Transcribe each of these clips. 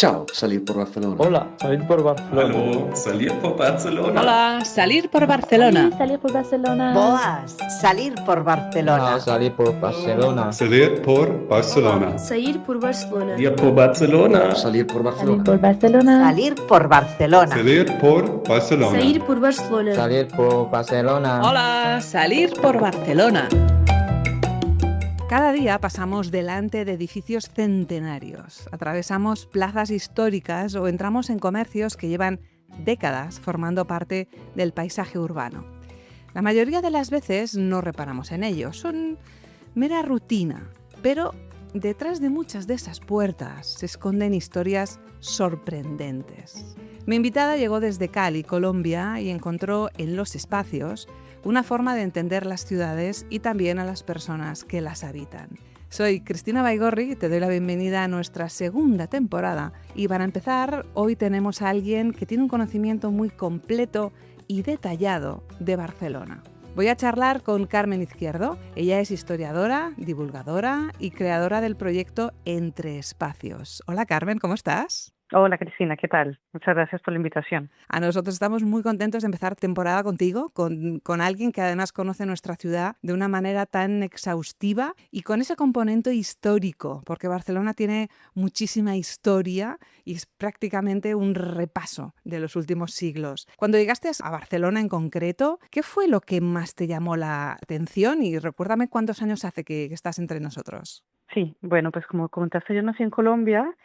Ciao, salir por Barcelona. Hola, salir por Barcelona. Hallo, salir por Barcelona. Hola, salir por Barcelona. Salir por Barcelona. Boas, salir por Barcelona. Salir por Barcelona. Salir por Barcelona. Sair por Barcelona. Salir por Barcelona. Salir por Salir Barcelona. por Barcelona. Salir por Barcelona. Salir por Barcelona. Sair por Barcelona. Salir por Barcelona. Hola, salir por Barcelona. Cada día pasamos delante de edificios centenarios, atravesamos plazas históricas o entramos en comercios que llevan décadas formando parte del paisaje urbano. La mayoría de las veces no reparamos en ellos, son mera rutina, pero detrás de muchas de esas puertas se esconden historias sorprendentes. Mi invitada llegó desde Cali, Colombia, y encontró en los espacios una forma de entender las ciudades y también a las personas que las habitan. Soy Cristina Baigorri y te doy la bienvenida a nuestra segunda temporada. Y para empezar, hoy tenemos a alguien que tiene un conocimiento muy completo y detallado de Barcelona. Voy a charlar con Carmen Izquierdo. Ella es historiadora, divulgadora y creadora del proyecto Entre Espacios. Hola Carmen, ¿cómo estás? Hola Cristina, ¿qué tal? Muchas gracias por la invitación. A nosotros estamos muy contentos de empezar temporada contigo, con alguien que además conoce nuestra ciudad de una manera tan exhaustiva y con ese componente histórico, porque Barcelona tiene muchísima historia y es prácticamente un repaso de los últimos siglos. Cuando llegaste a Barcelona en concreto, ¿qué fue lo que más te llamó la atención? Y recuérdame cuántos años hace que estás entre nosotros. Sí, bueno, pues como comentaste, yo nací en Colombia.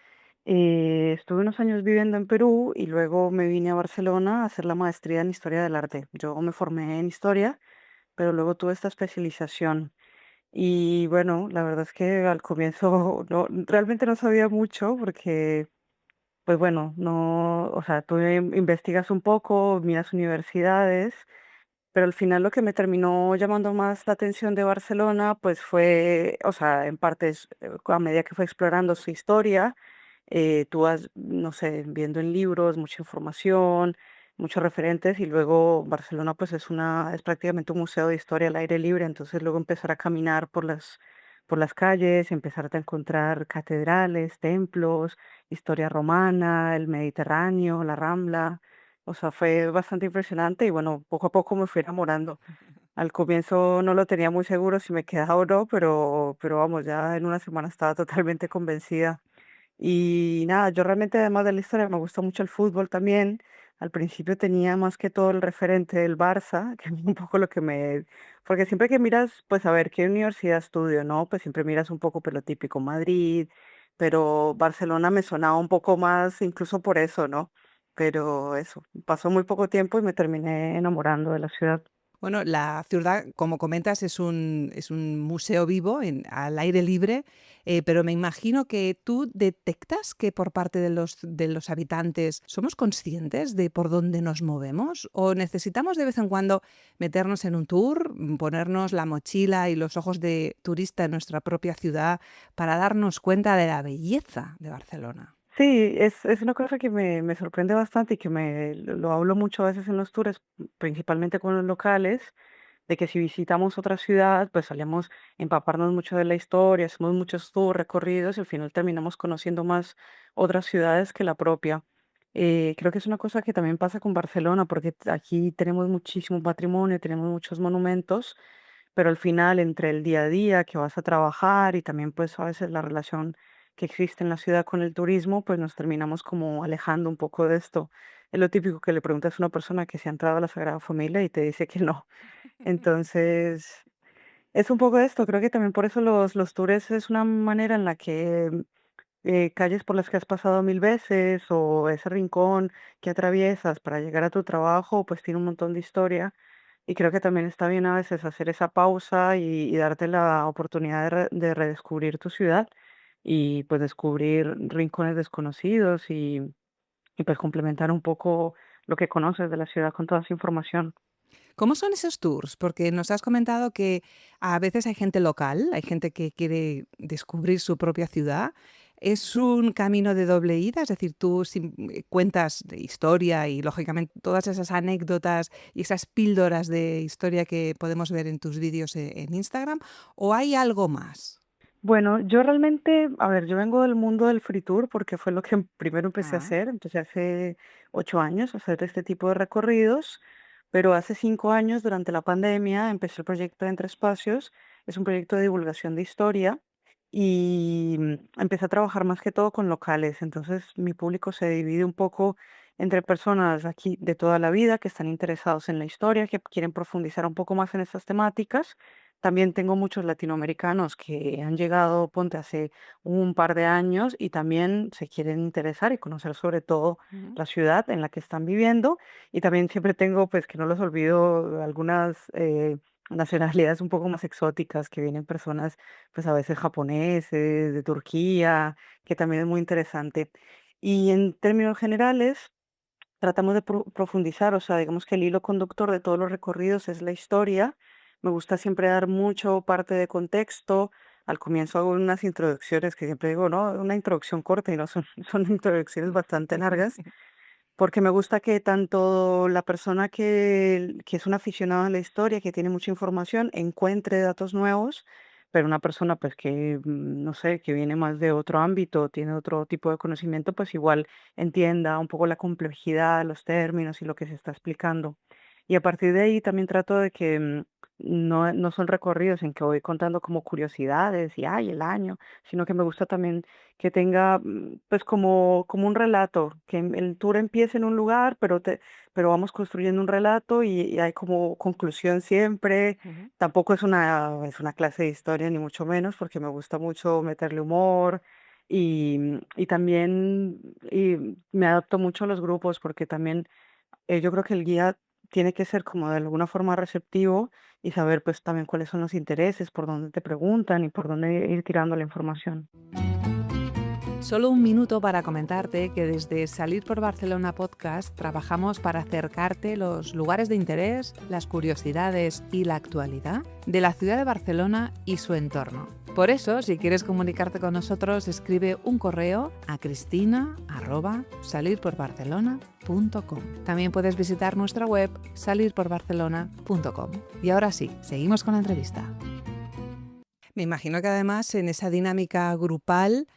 Estuve unos años viviendo en Perú y luego me vine a Barcelona a hacer la maestría en Historia del Arte. Yo me formé en Historia, pero luego tuve esta especialización. Y bueno, la verdad es que al comienzo realmente no sabía mucho porque, pues bueno, no, o sea, tú investigas un poco, miras universidades, pero al final lo que me terminó llamando más la atención de Barcelona, pues fue, o sea, en partes, a medida que fue explorando su historia, tú vas, no sé, viendo en libros mucha información, muchos referentes y luego Barcelona pues es prácticamente un museo de historia al aire libre, entonces luego empezar a caminar por las calles, empezar a encontrar catedrales, templos, historia romana, el Mediterráneo, la Rambla, o sea, fue bastante impresionante y bueno, poco a poco me fui enamorando. Al comienzo no lo tenía muy seguro si me quedaba o no, pero vamos, ya en una semana estaba totalmente convencida. Y nada, yo realmente además de la historia me gusta mucho el fútbol también. Al principio tenía más que todo el referente del Barça, que es un poco lo que me... Porque siempre que miras, pues a ver, ¿qué universidad estudio, no? Pues siempre miras un poco, pues lo típico, Madrid, pero Barcelona me sonaba un poco más, incluso por eso, ¿no? Pero eso, pasó muy poco tiempo y me terminé enamorando de la ciudad. Bueno, la ciudad, como comentas, es un museo vivo al aire libre, pero me imagino que tú detectas que por parte de los habitantes somos conscientes de por dónde nos movemos o necesitamos de vez en cuando meternos en un tour, ponernos la mochila y los ojos de turista en nuestra propia ciudad para darnos cuenta de la belleza de Barcelona. Sí, es una cosa que me sorprende bastante y que lo hablo mucho a veces en los tours, principalmente con los locales, de que si visitamos otra ciudad, pues solemos empaparnos mucho de la historia, hacemos muchos tours, recorridos y al final terminamos conociendo más otras ciudades que la propia. Creo que es una cosa que también pasa con Barcelona, porque aquí tenemos muchísimo patrimonio, tenemos muchos monumentos, pero al final entre el día a día que vas a trabajar y también pues a veces la relación que existe en la ciudad con el turismo, pues nos terminamos como alejando un poco de esto. Es lo típico que le preguntas a una persona que se ha entrado a la Sagrada Familia y te dice que no. Entonces, es un poco esto. Creo que también por eso los tours es una manera en la que calles por las que has pasado mil veces o ese rincón que atraviesas para llegar a tu trabajo, pues tiene un montón de historia. Y creo que también está bien a veces hacer esa pausa y darte la oportunidad de redescubrir tu ciudad y pues descubrir rincones desconocidos y pues complementar un poco lo que conoces de la ciudad con toda esa información. ¿Cómo son esos tours? Porque nos has comentado que a veces hay gente local, hay gente que quiere descubrir su propia ciudad. ¿Es un camino de doble ida? Es decir, tú cuentas de historia y, lógicamente, todas esas anécdotas y esas píldoras de historia que podemos ver en tus vídeos en Instagram, ¿o hay algo más? Bueno, yo realmente, a ver, yo vengo del mundo del free tour porque fue lo que primero empecé a Ah, hacer. Empecé hace 8 años a hacer este tipo de recorridos, pero hace 5 años, durante la pandemia, empecé el proyecto de Entre Espacios. Es un proyecto de divulgación de historia y empecé a trabajar más que todo con locales. Entonces, mi público se divide un poco entre personas aquí de toda la vida que están interesados en la historia, que quieren profundizar un poco más en estas temáticas. También tengo muchos latinoamericanos que han llegado, ponte, hace un par de años y también se quieren interesar y conocer sobre todo ujú. la ciudad en la que están viviendo. Y también siempre tengo, pues que no los olvido, algunas nacionalidades un poco más exóticas, que vienen personas, pues a veces japoneses, de Turquía, que también es muy interesante. Y en términos generales, tratamos de profundizar, o sea, digamos que el hilo conductor de todos los recorridos es la historia. Me gusta siempre dar mucho parte de contexto. Al comienzo hago unas introducciones que siempre digo, no, una introducción corta y no son, son introducciones bastante largas, porque me gusta que tanto la persona que es un aficionado a la historia, que tiene mucha información, encuentre datos nuevos, pero una persona pues que, no sé, que viene más de otro ámbito, tiene otro tipo de conocimiento, pues igual entienda un poco la complejidad, los términos y lo que se está explicando. Y a partir de ahí también trato de que no son recorridos en que voy contando como curiosidades y ay, el año, sino que me gusta también que tenga, pues, como un relato, que el tour empiece en un lugar, pero vamos construyendo un relato y hay como conclusión siempre. Ujú. Tampoco es una clase de historia, ni mucho menos, porque me gusta mucho meterle humor y también me adapto mucho a los grupos, porque también, yo creo que el guía tiene que ser como de alguna forma receptivo y saber, pues, también cuáles son los intereses, por dónde te preguntan y por dónde ir tirando la información. Solo un minuto para comentarte que desde Salir por Barcelona Podcast trabajamos para acercarte los lugares de interés, las curiosidades y la actualidad de la ciudad de Barcelona y su entorno. Por eso, si quieres comunicarte con nosotros, escribe un correo a cristina@salirporbarcelona.com. También puedes visitar nuestra web salirporbarcelona.com. Y ahora sí, seguimos con la entrevista. Me imagino que además en esa dinámica grupal,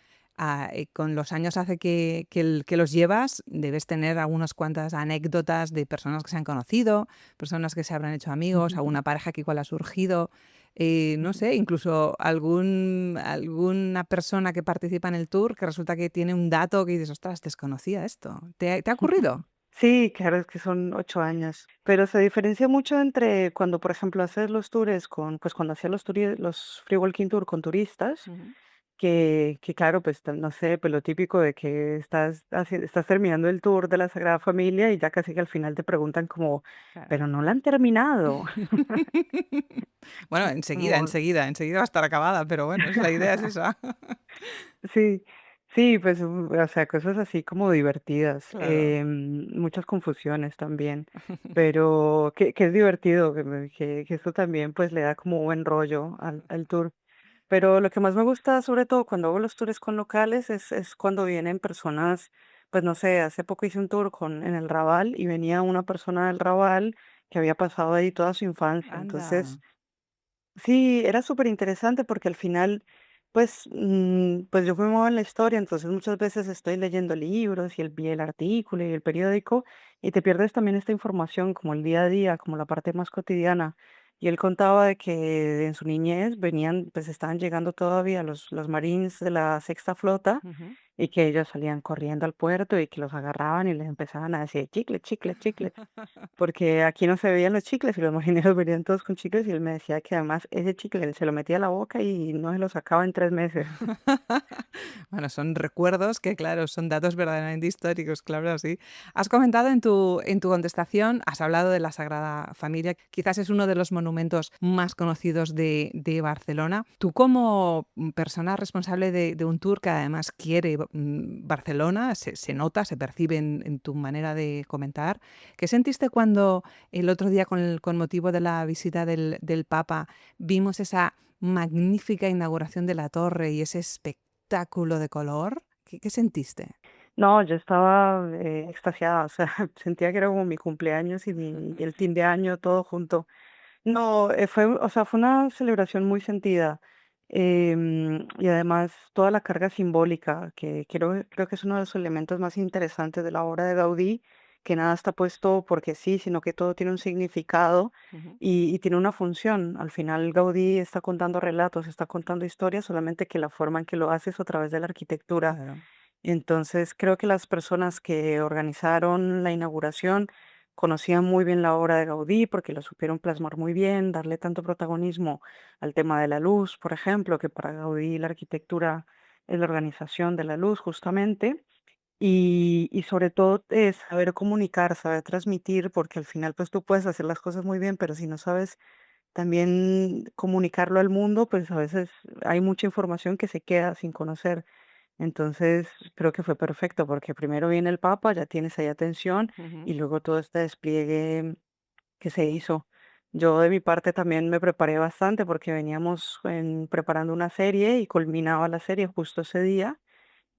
con los años hace que los llevas, debes tener algunas cuantas anécdotas de personas que se han conocido, personas que se habrán hecho amigos, alguna pareja que igual ha surgido, no sé, incluso alguna persona que participa en el tour que resulta que tiene un dato que dices, ostras, desconocía esto. ¿Te ha ocurrido? Sí, claro, es que son 8 años, pero se diferencia mucho entre cuando, por ejemplo, haces los tours pues cuando hacía los free walking tour con turistas, Ujú. que claro, pues no sé, pues lo típico de que estás terminando el tour de la Sagrada Familia y ya casi que al final te preguntan como, Claro. pero no la han terminado. Bueno, enseguida, Como, enseguida, enseguida va a estar acabada, pero bueno, la idea es esa. sí, sí, pues, o sea, cosas así como divertidas, Claro. muchas confusiones también, pero que es divertido, que esto también pues le da como buen rollo al tour. Pero lo que más me gusta, sobre todo cuando hago los tours con locales, es cuando vienen personas, pues no sé, hace poco hice un tour en el Raval y venía una persona del Raval que había pasado ahí toda su infancia. Entonces, Anda. sí, era súper interesante porque al final, pues yo me muevo en la historia, entonces muchas veces estoy leyendo libros y el artículo y el periódico y te pierdes también esta información como el día a día, como la parte más cotidiana. Y él contaba de que en su niñez pues estaban llegando todavía los Marines de la Sexta Flota Ujú. y que ellos salían corriendo al puerto y que los agarraban y les empezaban a decir chicles, chicles, chicles. Porque aquí no se veían los chicles y los marineros venían todos con chicles y él me decía que además ese chicle él se lo metía a la boca y no se lo sacaba en 3 meses. Bueno, son recuerdos que, claro, son datos verdaderamente históricos, claro, sí. Has comentado en tu contestación, has hablado de la Sagrada Familia, quizás es uno de los monumentos más conocidos de Barcelona. Tú como persona responsable de un tour que además quiere Barcelona, se nota, se percibe en tu manera de comentar. ¿Qué sentiste cuando el otro día con motivo de la visita del Papa vimos esa magnífica inauguración de la torre y ese espectáculo de color? ¿Qué sentiste? No, yo estaba extasiada, o sea, sentía que era como mi cumpleaños y el fin de año todo junto. No, o sea, fue una celebración muy sentida. Y además toda la carga simbólica, que creo que es uno de los elementos más interesantes de la obra de Gaudí, que nada está puesto porque sí, sino que todo tiene un significado Ujú. y tiene una función. Al final Gaudí está contando relatos, está contando historias, solamente que la forma en que lo hace es a través de la arquitectura. Claro. Entonces, creo que las personas que organizaron la inauguración conocían muy bien la obra de Gaudí porque lo supieron plasmar muy bien, darle tanto protagonismo al tema de la luz, por ejemplo, que para Gaudí la arquitectura es la organización de la luz justamente, y sobre todo saber comunicar, saber transmitir, porque al final pues tú puedes hacer las cosas muy bien, pero si no sabes también comunicarlo al mundo, pues a veces hay mucha información que se queda sin conocer. Entonces, creo que fue perfecto, porque primero viene el Papa, ya tienes ahí atención, Ujú. y luego todo este despliegue que se hizo. Yo de mi parte también me preparé bastante porque veníamos preparando una serie y culminaba la serie justo ese día.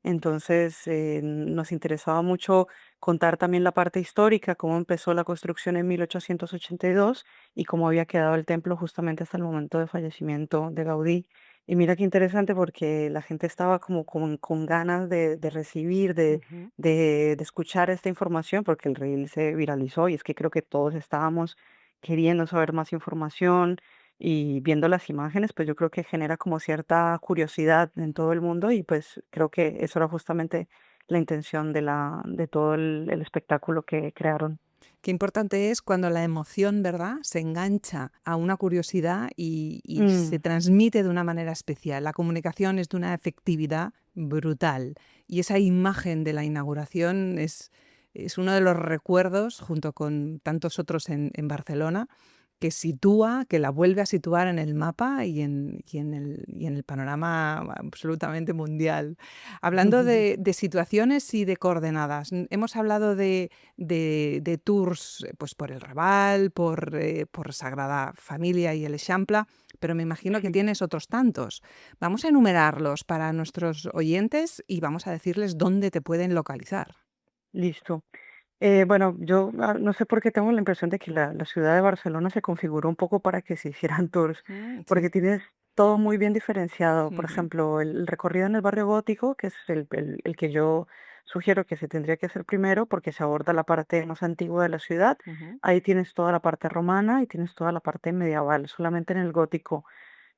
Entonces, nos interesaba mucho contar también la parte histórica, cómo empezó la construcción en 1882 y cómo había quedado el templo justamente hasta el momento de fallecimiento de Gaudí. Y mira qué interesante porque la gente estaba como con ganas de recibir, Ujú. de escuchar esta información, porque el reel se viralizó y es que creo que todos estábamos queriendo saber más información y viendo las imágenes, pues yo creo que genera como cierta curiosidad en todo el mundo y pues creo que eso era justamente la intención de todo el espectáculo que crearon. Qué importante es cuando la emoción, ¿verdad?, se engancha a una curiosidad y se Mm, transmite de una manera especial. La comunicación es de una efectividad brutal. Y esa imagen de la inauguración es uno de los recuerdos, junto con tantos otros en Barcelona, que sitúa, que la vuelve a situar en el mapa y en el panorama absolutamente mundial. Hablando de situaciones y de coordenadas, hemos hablado de tours, pues por el Raval, por Sagrada Familia y el Eixample, pero me imagino que sí, tienes otros tantos. Vamos a enumerarlos para nuestros oyentes y vamos a decirles dónde te pueden localizar. listo. Bueno, yo no sé por qué tengo la impresión de que la ciudad de Barcelona se configuró un poco para que se hicieran tours, porque Sí. tienes todo muy bien diferenciado. Por Ujú, ejemplo, el recorrido en el barrio gótico, que es el que yo sugiero que se tendría que hacer primero, porque se aborda la parte más antigua de la ciudad. ujú. Ahí tienes toda la parte romana y tienes toda la parte medieval, solamente en el gótico.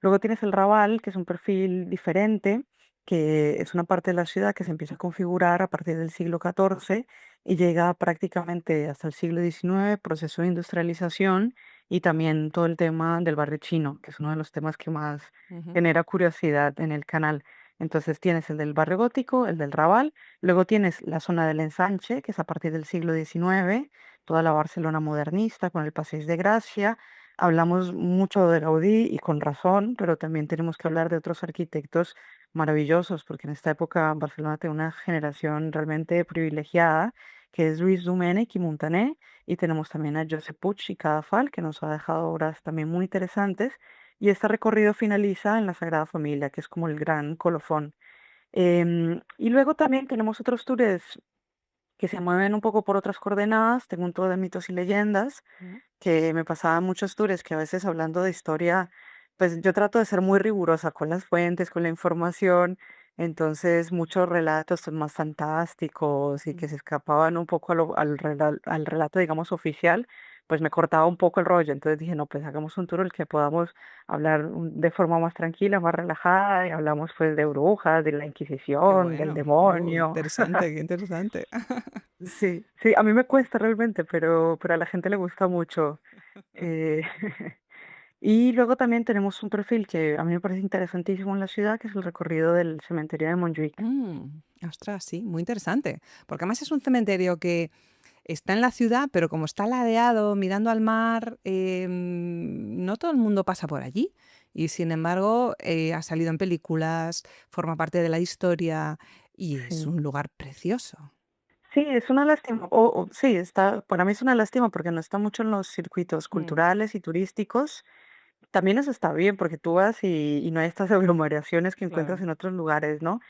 Luego tienes el Raval, que es un perfil diferente, que es una parte de la ciudad que se empieza a configurar a partir del siglo XIV y llega prácticamente hasta el siglo XIX, proceso de industrialización y también todo el tema del barrio chino, que es uno de los temas que más Ujú. genera curiosidad en el canal. Entonces tienes el del barrio gótico, el del Raval, luego tienes la zona del Ensanche, que es a partir del siglo XIX, toda la Barcelona modernista con el Passeig de Gracia. Hablamos mucho de Gaudí y con razón, pero también tenemos que hablar de otros arquitectos maravillosos, porque en esta época Barcelona tiene una generación realmente privilegiada, que es Luis Domènech y Muntaner, y tenemos también a Josep Puig y Cadafal, que nos ha dejado obras también muy interesantes, y este recorrido finaliza en la Sagrada Familia, que es como el gran colofón. Y luego también tenemos otros tours que se mueven un poco por otras coordenadas, tengo un tour de mitos y leyendas, Ujú. que me pasaba muchos tours que a veces hablando de historia, pues yo trato de ser muy rigurosa con las fuentes, con la información, entonces muchos relatos son más fantásticos y que se escapaban un poco al relato, digamos, oficial, pues me cortaba un poco el rollo, entonces dije, no, pues hagamos un tour en el que podamos hablar de forma más tranquila, más relajada, y hablamos pues de brujas, de la Qué Inquisición, del bueno. Oh, demonio. interesante, qué interesante. Sí, sí, a mí me cuesta realmente, pero a la gente le gusta mucho. Eh, y luego también tenemos un perfil que a mí me parece interesantísimo en la ciudad, que es el recorrido del cementerio de Montjuic. Ostras, sí, muy interesante. Porque además es un cementerio que está en la ciudad, pero como está ladeado, mirando al mar, no todo el mundo pasa por allí. Y sin embargo, ha salido en películas, forma parte de la historia y es Sí, un lugar precioso. sí, es una lástima. Sí, para mí es una lástima porque no está mucho en los circuitos Mm, culturales y turísticos. También eso está bien porque tú vas y no hay estas aglomeraciones que encuentras claro. en otros lugares, ¿no?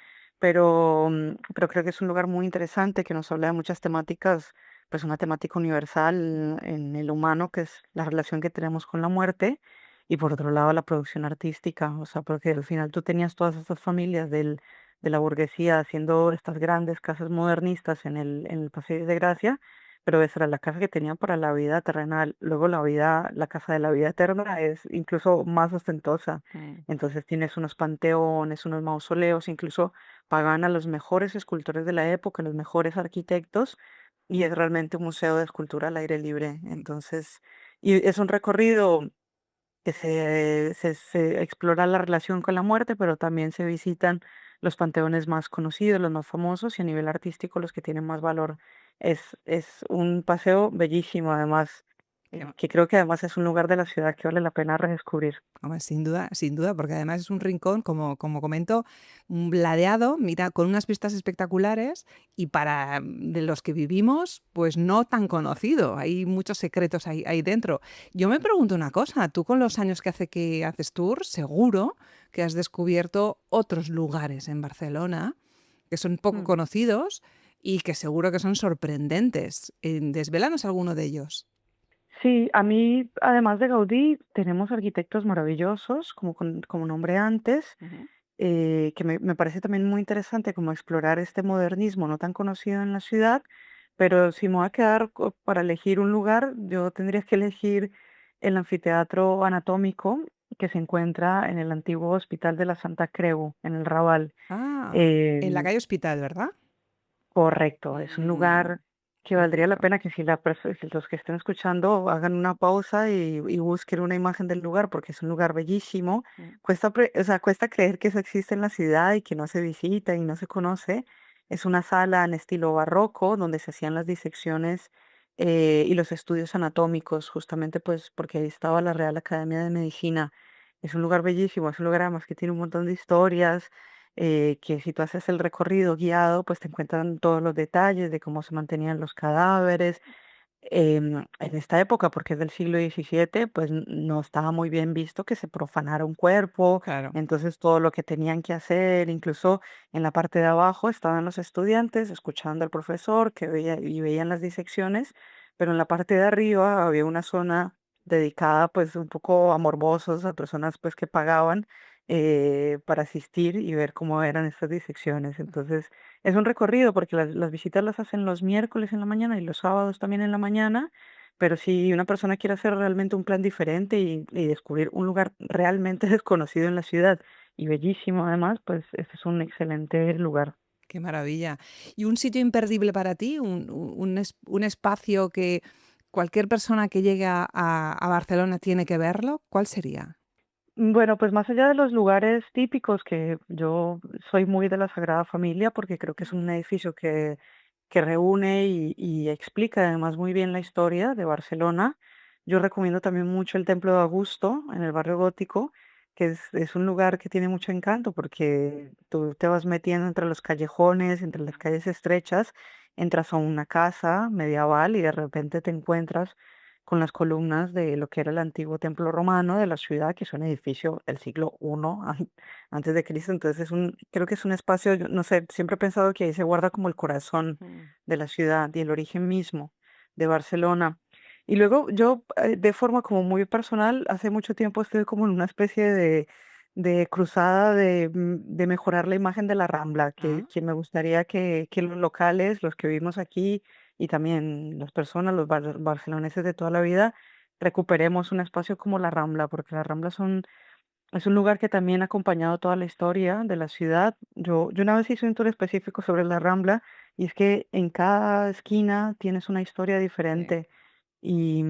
Pero creo que es un lugar muy interesante que nos habla de muchas temáticas, pues una temática universal en el humano, que es la relación que tenemos con la muerte. y por otro lado la producción artística, o sea, porque al final tú tenías todas estas familias de la burguesía haciendo estas grandes casas modernistas en el Paseo de Gracia, pero esa era la casa que tenían para la vida terrenal. Luego la casa de la vida eterna es incluso más ostentosa. Mm. Entonces tienes unos panteones, unos mausoleos, incluso pagan a los mejores escultores de la época, los mejores arquitectos, y es realmente un museo de escultura al aire libre. Entonces, y es un recorrido que se explora la relación con la muerte, pero también se visitan los panteones más conocidos, los más famosos, y a nivel artístico los que tienen más valor. Es un paseo bellísimo, además, Qué ma- que creo que además es un lugar de la ciudad que vale la pena redescubrir. Hombre, sin duda, porque además es un rincón, como comento, ladeado, mira, con unas vistas espectaculares y para de los que vivimos, pues no tan conocido. Hay muchos secretos ahí dentro. Yo me pregunto una cosa, tú con los años que haces tour, seguro que has descubierto otros lugares en Barcelona que son poco Mm. conocidos y que seguro que son sorprendentes. Desvélanos alguno de ellos. Sí, a mí, además de Gaudí, tenemos arquitectos maravillosos, como nombré antes, Ujú. que me parece también muy interesante como explorar este modernismo no tan conocido en la ciudad, pero si me voy a quedar para elegir un lugar, yo tendría que elegir el anfiteatro anatómico que se encuentra en el antiguo Hospital de la Santa Creu, en el Raval. Ah, en la Em, calle Hospital, ¿verdad? Correcto, es un lugar que valdría la Perfecto. pena que si los que estén escuchando hagan una pausa y busquen una imagen del lugar, porque es un lugar bellísimo. Mm. O sea, cuesta creer que eso existe en la ciudad y que no se visita y no se conoce. Es una sala en estilo barroco donde se hacían las disecciones y los estudios anatómicos, justamente pues porque ahí estaba la Real Academia de Medicina. Es un lugar bellísimo, es un lugar además que tiene un montón de historias que si tú haces el recorrido guiado, pues te encuentran todos los detalles de cómo se mantenían los cadáveres. En esta época, porque es del siglo XVII, pues no estaba muy bien visto que se profanara un cuerpo, Claro. entonces todo lo que tenían que hacer, incluso en la parte de abajo estaban los estudiantes escuchando al profesor que veía y veían las disecciones, pero en la parte de arriba había una zona dedicada pues un poco a morbosos, a personas pues que pagaban para asistir y ver cómo eran estas disecciones. Entonces, es un recorrido porque las visitas las hacen los miércoles en la mañana y los sábados también en la mañana, pero si una persona quiere hacer realmente un plan diferente y descubrir un lugar realmente desconocido en la ciudad y bellísimo además, pues este es un excelente lugar. Qué maravilla. ¿Y un sitio imperdible para ti? Un espacio que cualquier persona que llegue a Barcelona tiene que verlo? ¿Cuál sería? Bueno, pues más allá de los lugares típicos, que yo soy muy de la Sagrada Familia porque creo que es un edificio que reúne y explica además muy bien la historia de Barcelona. Yo recomiendo también mucho el Templo de Augusto en el barrio gótico, que es un lugar que tiene mucho encanto porque tú te vas metiendo entre los callejones, entre las calles estrechas, entras a una casa medieval y de repente te encuentras con las columnas de lo que era el antiguo templo romano de la ciudad, que es un edificio del siglo I antes de Cristo. Entonces creo que es un espacio, yo no sé, siempre he pensado que ahí se guarda como el corazón Mm. de la ciudad y el origen mismo de Barcelona. Y luego yo, de forma como muy personal, hace mucho tiempo estoy como en una especie de cruzada de mejorar la imagen de la Rambla, Ah, que me gustaría que los locales, los que vivimos aquí, y también las personas, los barceloneses de toda la vida, recuperemos un espacio como la Rambla, porque la Rambla es un lugar que también ha acompañado toda la historia de la ciudad. Yo una vez hice un tour específico sobre la Rambla y es que en cada esquina tienes una historia sí. diferente y,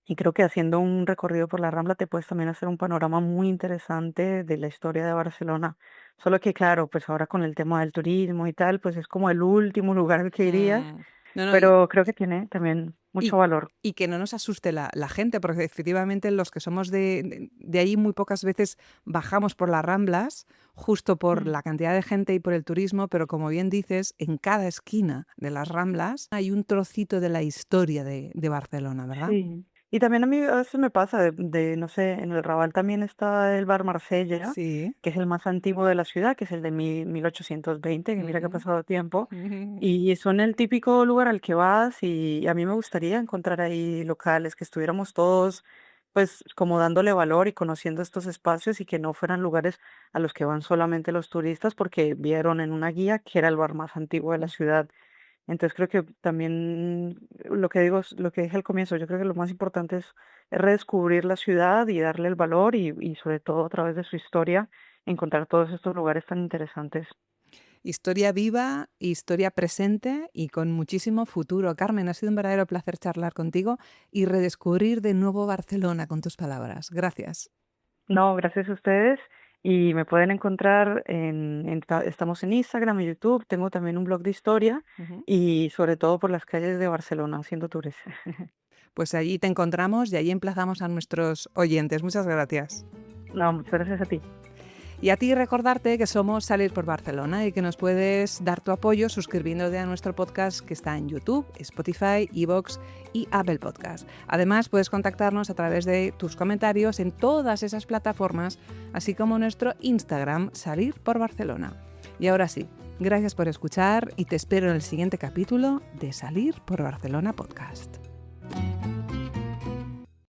y creo que haciendo un recorrido por la Rambla te puedes también hacer un panorama muy interesante de la historia de Barcelona. Solo que claro, pues ahora con el tema del turismo y tal, pues es como el último lugar al que irías, Mm. No, no, pero creo que tiene también mucho y, valor. y que no nos asuste la gente, porque efectivamente los que somos de ahí muy pocas veces bajamos por las Ramblas, justo por Mm, la cantidad de gente y por el turismo, pero como bien dices, en cada esquina de las Ramblas hay un trocito de la historia de Barcelona, ¿verdad? sí. Y también a mí a veces me pasa no sé, en el Raval también está el bar Marsella, Sí. que es el más antiguo de la ciudad, que es el de 1820, que mira que ha Ujú. pasado tiempo. Ujú. Y son el típico lugar al que vas y a mí me gustaría encontrar ahí locales, que estuviéramos todos pues como dándole valor y conociendo estos espacios y que no fueran lugares a los que van solamente los turistas porque vieron en una guía que era el bar más antiguo de la ciudad. Entonces creo que también lo que digo, lo que dije al comienzo, yo creo que lo más importante es redescubrir la ciudad y darle el valor y sobre todo a través de su historia encontrar todos estos lugares tan interesantes. Historia viva, historia presente y con muchísimo futuro. Carmen, ha sido un verdadero placer charlar contigo y redescubrir de nuevo Barcelona con tus palabras. Gracias. No, gracias a ustedes y me pueden encontrar estamos en Instagram y YouTube, tengo también un blog de historia y sobre todo por las calles de Barcelona haciendo tours. Pues allí te encontramos y allí emplazamos a nuestros oyentes. Muchas gracias. No, muchas gracias a ti. Y a ti recordarte que somos Salir por Barcelona y que nos puedes dar tu apoyo suscribiéndote a nuestro podcast que está en YouTube, Spotify, iVoox y Apple Podcast. Además, puedes contactarnos a través de tus comentarios en todas esas plataformas, así como nuestro Instagram, Salir por Barcelona. Y ahora sí, gracias por escuchar y te espero en el siguiente capítulo de Salir por Barcelona Podcast.